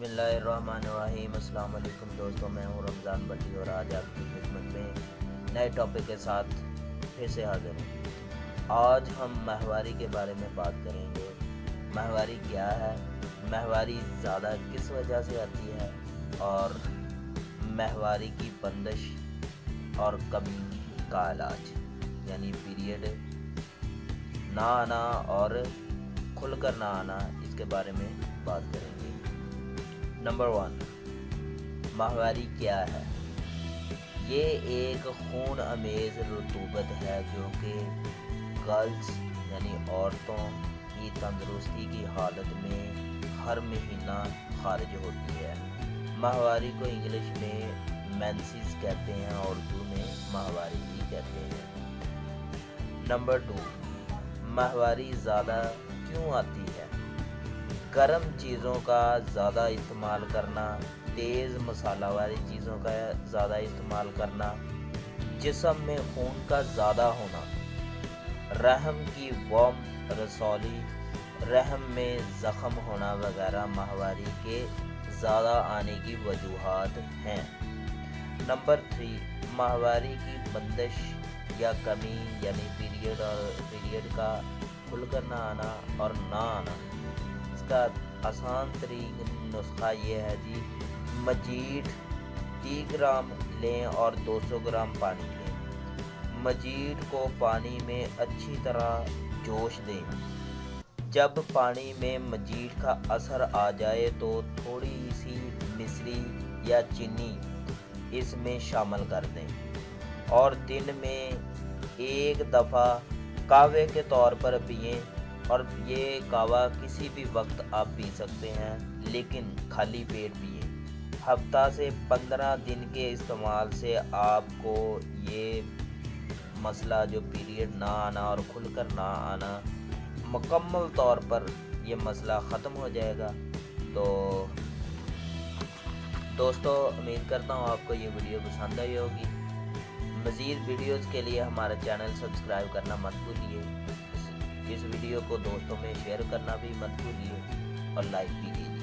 बिस्मिल्लाहिर्रहमानिर्रहीम। अस्सलाम वालेकुम दोस्तों, मैं हूं रमज़ान भट्टी और आज आपकी खिदमत में नए टॉपिक के साथ फिर से हाजिर हूं। आज हम माहवारी के बारे में बात करेंगे। माहवारी क्या है, माहवारी ज़्यादा किस वजह से आती है और माहवारी की बंदिश और कमी का इलाज यानी पीरियड ना आना और खुलकर ना आना, इसके बारे में बात करेंगे। नंबर 1, माहवारी क्या है? ये एक खून अमेज रतूबत है जो कि गर्ल्स यानी औरतों की तंदुरुस्ती की हालत में हर महीना खारिज होती है। माहवारी को इंग्लिश में मेंसेस कहते हैं और उर्दू में माहवारी भी कहते हैं। नंबर 2, माहवारी ज़्यादा क्यों आती है? गर्म चीज़ों का ज़्यादा इस्तेमाल करना, तेज़ मसाला वाली चीज़ों का ज़्यादा इस्तेमाल करना, जिस्म में खून का ज़्यादा होना, रहम की वार्म रसौली, रहम में ज़ख़म होना वगैरह माहवारी के ज़्यादा आने की वजूहात हैं। नंबर 3, माहवारी की बंदिश या कमी यानी पीरियड का खुलकर ना आना और ना आना। इसका आसान तरीन नुस्खा ये है जी, मजीठ 30 ग्राम लें और 200 ग्राम पानी लें। मजीठ को पानी में अच्छी तरह जोश दें। जब पानी में मजीठ का असर आ जाए तो थोड़ी सी मिश्री या चीनी इसमें शामिल कर दें और दिन में एक दफ़ा कहवे के तौर पर पिएं। और ये कहवा किसी भी वक्त आप पी सकते हैं, लेकिन खाली पेट पिए। हफ्ता से 15 दिन के इस्तेमाल से आपको ये मसला जो पीरियड ना आना और खुलकर ना आना मुकम्मल तौर पर ये मसला ख़त्म हो जाएगा। तो दोस्तों, उम्मीद करता हूँ आपको ये वीडियो पसंद आई होगी। मज़ीद वीडियोज़ के लिए हमारा चैनल सब्सक्राइब करना मत भूलिए। इस वीडियो को दोस्तों में शेयर करना भी मत भूलिए और लाइक भी कीजिए।